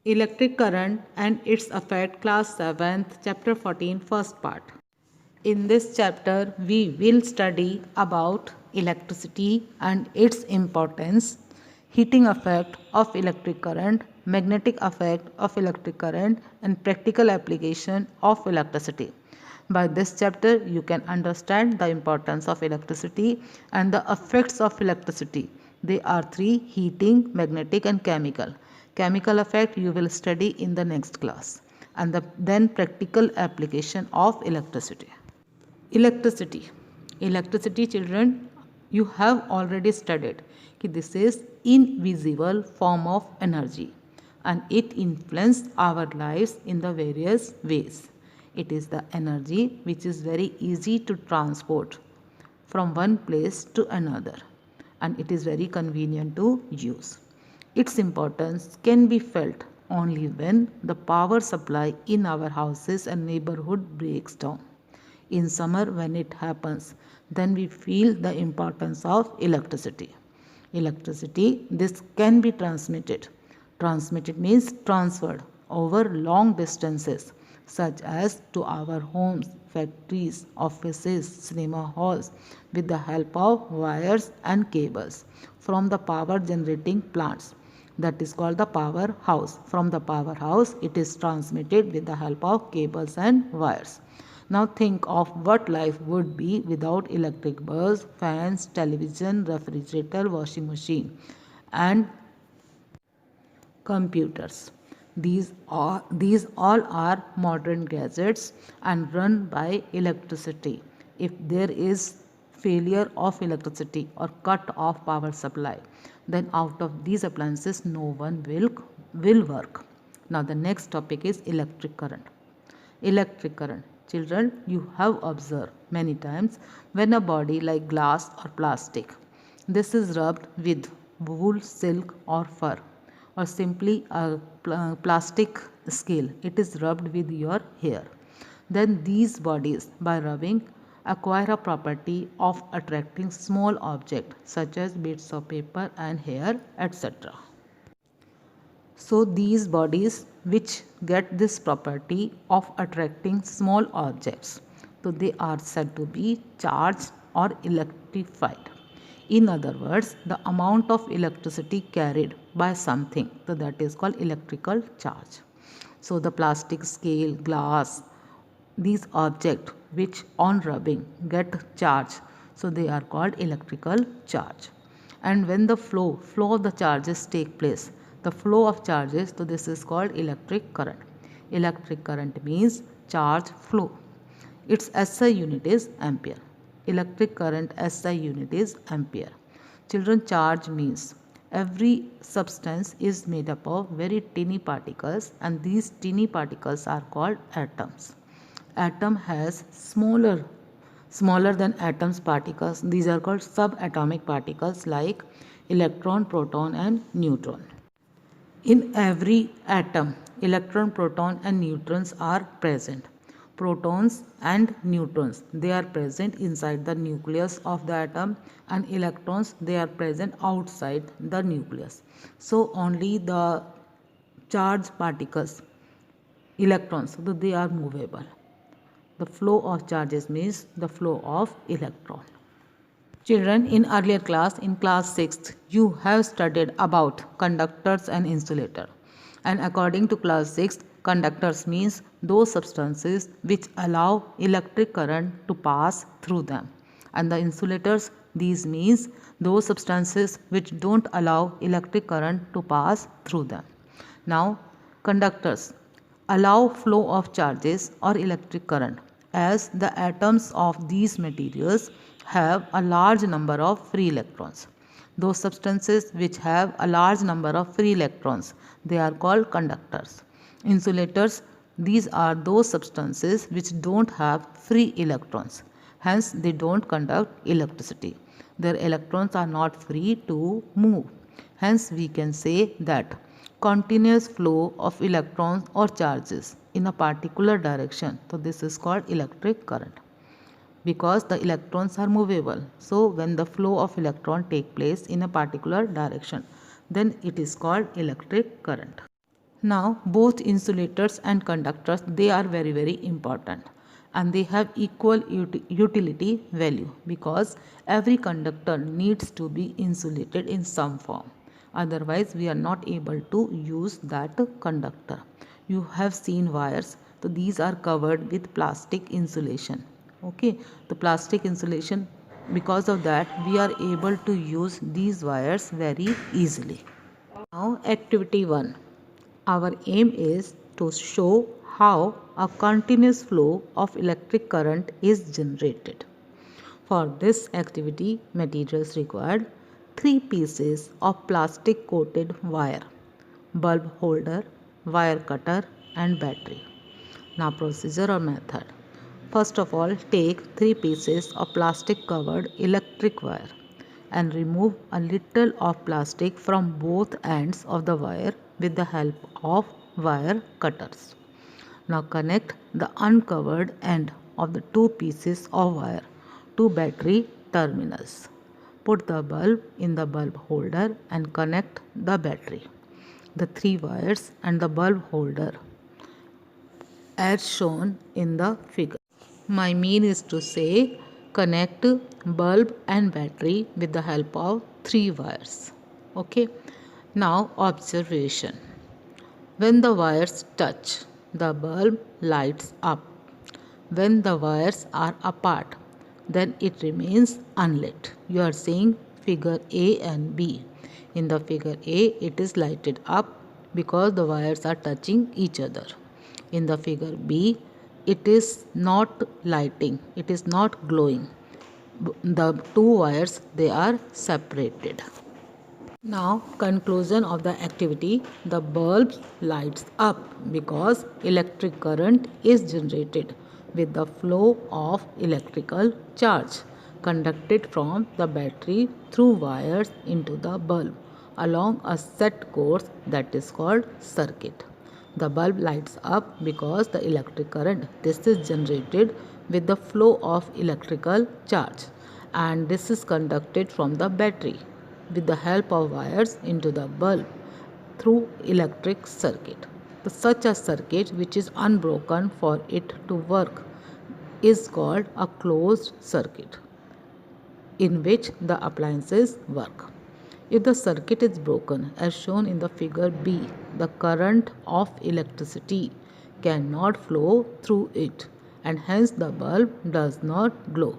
Electric current and its effect, class 7th, chapter 14, first part. In this chapter, we will study about electricity and its importance, heating effect of electric current, magnetic effect of electric current, and practical application of electricity. By this chapter, you can understand the importance of electricity and the effects of electricity. They are three: heating, magnetic, and chemical. Chemical effect you will study in the next class, and then practical application of electricity. Electricity. Electricity, children, you have already studied. This is invisible form of energy and it influences our lives in the various ways. It is the energy which is very easy to transport from one place to another and it is very convenient to use. Its importance can be felt only when the power supply in our houses and neighborhood breaks down. In summer, when it happens, then we feel the importance of electricity. Electricity, this can be transmitted. Transmitted means transferred over long distances, such as to our homes, factories, offices, cinema halls, with the help of wires and cables from the power generating plants. That is called the powerhouse. From the powerhouse, it is transmitted with the help of cables and wires. Now think of what life would be without electric bulbs, fans, television, refrigerator, washing machine, and computers. These all are modern gadgets and run by electricity. If there is failure of electricity or cut off power supply, then out of these appliances no one will work. Now the next topic is electric current. Electric current. Children, you have observed many times when a body like glass or plastic, this is rubbed with wool, silk, or fur, or simply a plastic scale, it is rubbed with your hair. Then these bodies, by rubbing, acquire a property of attracting small objects such as bits of paper and hair, etc. So these bodies which get this property of attracting small objects, so they are said to be charged or electrified. In other words, the amount of electricity carried by something, so that is called electrical charge. So the plastic scale, glass, these objects which on rubbing get charged, so they are called electrical charge. And when the flow of the charges take place, the flow of charges, so this is called electric current. Electric current means charge flow. Its SI unit is ampere. Electric current SI unit is ampere. Children, charge means every substance is made up of very tiny particles and these tiny particles are called atoms. Atom has smaller than atoms particles. These are called subatomic particles like electron, proton and neutron. In every atom, electron, proton and neutrons are present. Protons and neutrons, they are present inside the nucleus of the atom, and electrons, they are present outside the nucleus. So only the charged particles, electrons, so they are movable. The flow of charges means the flow of electron. Children, in earlier class, in class 6th, you have studied about conductors and insulator. And according to class 6th, conductors means those substances which allow electric current to pass through them. And the insulators, these means those substances which don't allow electric current to pass through them. Now, conductors allow flow of charges or electric current as the atoms of these materials have a large number of free electrons. Those substances which have a large number of free electrons, they are called conductors. Insulators, these are those substances which don't have free electrons. Hence, they don't conduct electricity. Their electrons are not free to move. Hence, we can say that continuous flow of electrons or charges in a particular direction, so this is called electric current because the electrons are movable. So when the flow of electron take place in a particular direction, then it is called electric current. Now both insulators and conductors, they are very important, and they have equal utility value, because every conductor needs to be insulated in some form, otherwise we are not able to use that conductor. You have seen wires, so these are covered with plastic insulation. Okay, the plastic insulation, because of that we are able to use these wires very easily. Now activity 1. Our aim is to show how a continuous flow of electric current is generated. For this activity, materials required: 3 pieces of plastic coated wire, bulb holder, wire cutter and battery. Now procedure or method. First of all, take 3 pieces of plastic covered electric wire and remove a little of plastic from both ends of the wire with the help of wire cutters. Now connect the uncovered end of the 2 pieces of wire to battery terminals. Put the bulb in the bulb holder and connect the battery, the 3 wires and the bulb holder as shown in the figure. My mean is to say, connect bulb and battery with the help of 3 wires. Okay. Now observation. When the wires touch, the bulb lights up. When the wires are apart, then it remains unlit. You are seeing figure A and B. In the figure A, it is lighted up because the wires are touching each other. In the figure B, it is not lighting, it is not glowing. The 2 wires, they are separated. Now conclusion of the activity: the bulb lights up because electric current is generated with the flow of electrical charge conducted from the battery through wires into the bulb along a set course, that is called circuit. The bulb lights up because the electric current, this is generated with the flow of electrical charge, and this is conducted from the battery with the help of wires into the bulb through electric circuit. Such a circuit which is unbroken, for it to work, is called a closed circuit in which the appliances work. If the circuit is broken, as shown in the figure B, the current of electricity cannot flow through it, and hence the bulb does not glow.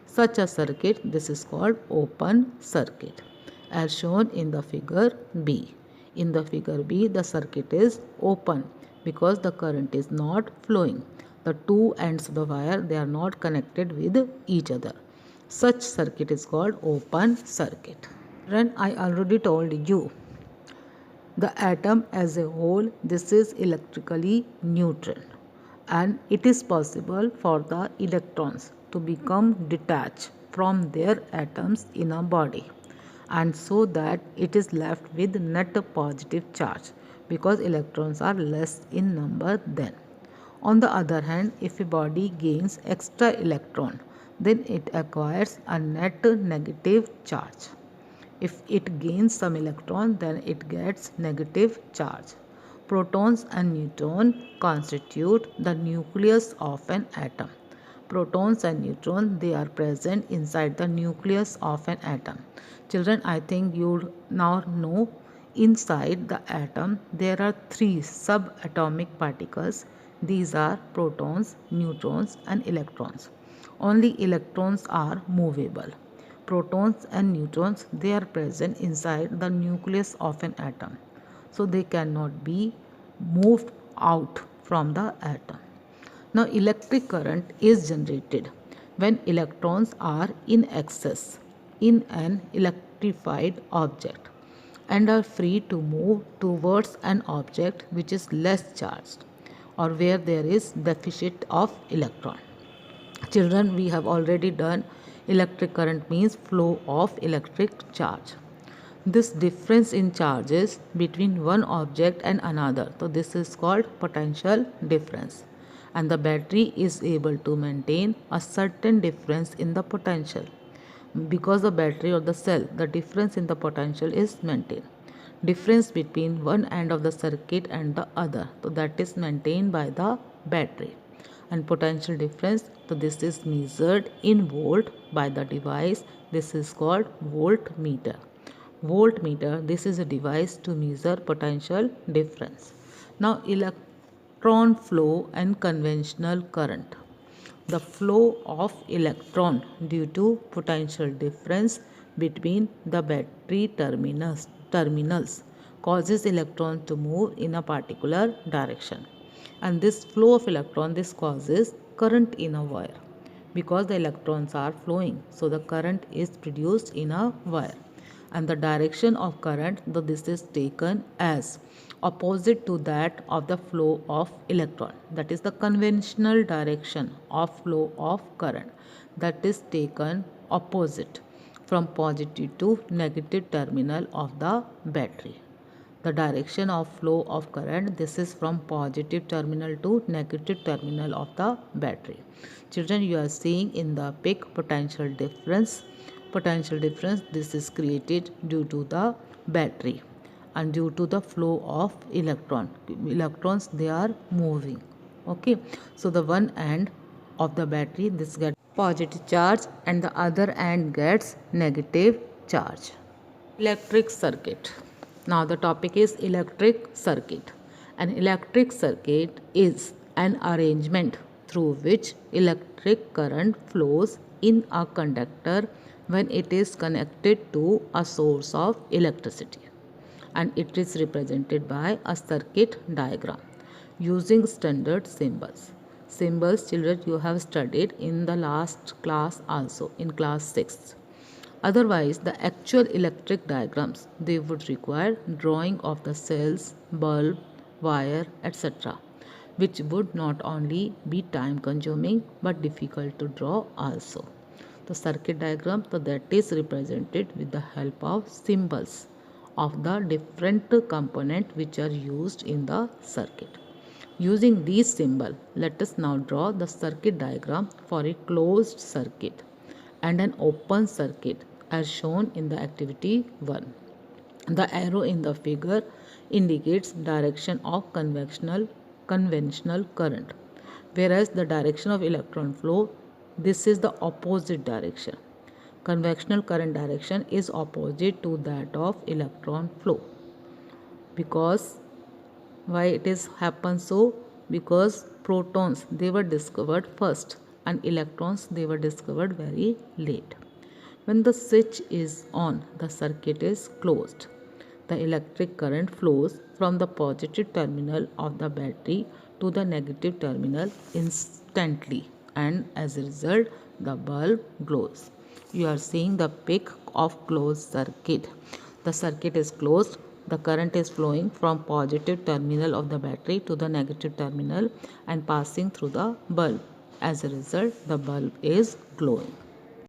Such a circuit, this is called open circuit, as shown in the figure B. In the figure B, the circuit is open because the current is not flowing. The 2 ends of the wire, they are not connected with each other. Such circuit is called open circuit. Children, I already told you, the atom as a whole, this is electrically neutral, and it is possible for the electrons to become detached from their atoms in a body, and so that it is left with net positive charge because electrons are less in number then. On the other hand, if a body gains extra electron, then it acquires a net negative charge. If it gains some electron, then it gets negative charge. Protons and neutrons constitute the nucleus of an atom. Protons and neutrons, they are present inside the nucleus of an atom. Children, I think you now know, inside the atom there are 3 subatomic particles. These are protons, neutrons and electrons. Only electrons are movable. Protons and neutrons, they are present inside the nucleus of an atom, so they cannot be moved out from the atom. Now electric current is generated when electrons are in excess in an electrified object and are free to move towards an object which is less charged, or where there is deficit of electron. Children, we have already done electric current means flow of electric charge. This difference in charges between one object and another, so this is called potential difference, and the battery is able to maintain a certain difference in the potential because the battery or the cell, the difference in the potential is maintained. difference between one end of the circuit and the other. So that is maintained by the battery. And potential difference, so this is measured in volt by the device. This is called voltmeter. Voltmeter, this is a device to measure potential difference. Now electron flow and conventional current. The flow of electron due to potential difference between the battery terminals causes electron to move in a particular direction. And this flow of electron, this causes current in a wire because the electrons are flowing. So the current is produced in a wire. And the direction of current, though this is taken as opposite to that of the flow of electron, that is the conventional direction of flow of current, that is taken opposite from positive to negative terminal of the battery. The direction of flow of current, this is from positive terminal to negative terminal of the battery. Children, you are seeing in the pic potential difference. Potential difference, this is created due to the battery and due to the flow of electrons, they are moving. Okay, so the one end of the battery, this gets positive charge and the other end gets negative charge. Electric circuit. Now the topic is electric circuit. An electric circuit is an arrangement through which electric current flows in a conductor when it is connected to a source of electricity, and it is represented by a circuit diagram using standard symbols. Symbols, children, you have studied in the last class also, in class 6. Otherwise, the actual electric diagrams, they would require drawing of the cells, bulb, wire, etc., which would not only be time consuming but difficult to draw also. The circuit diagram, so that is represented with the help of symbols of the different components which are used in the circuit. Using these symbols, let us now draw the circuit diagram for a closed circuit and an open circuit as shown in the activity 1. The arrow in the figure indicates direction of conventional current, whereas the direction of electron flow, this is the opposite direction. Conventional current direction is opposite to that of electron flow. Because why it is happen so? Because protons, they were discovered first and electrons, they were discovered very late. When the switch is on, the circuit is closed. The electric current flows from the positive terminal of the battery to the negative terminal instantly, and as a result the bulb glows. You are seeing the pic of closed circuit. The circuit is closed. The current is flowing from positive terminal of the battery to the negative terminal and passing through the bulb. As a result, the bulb is glowing.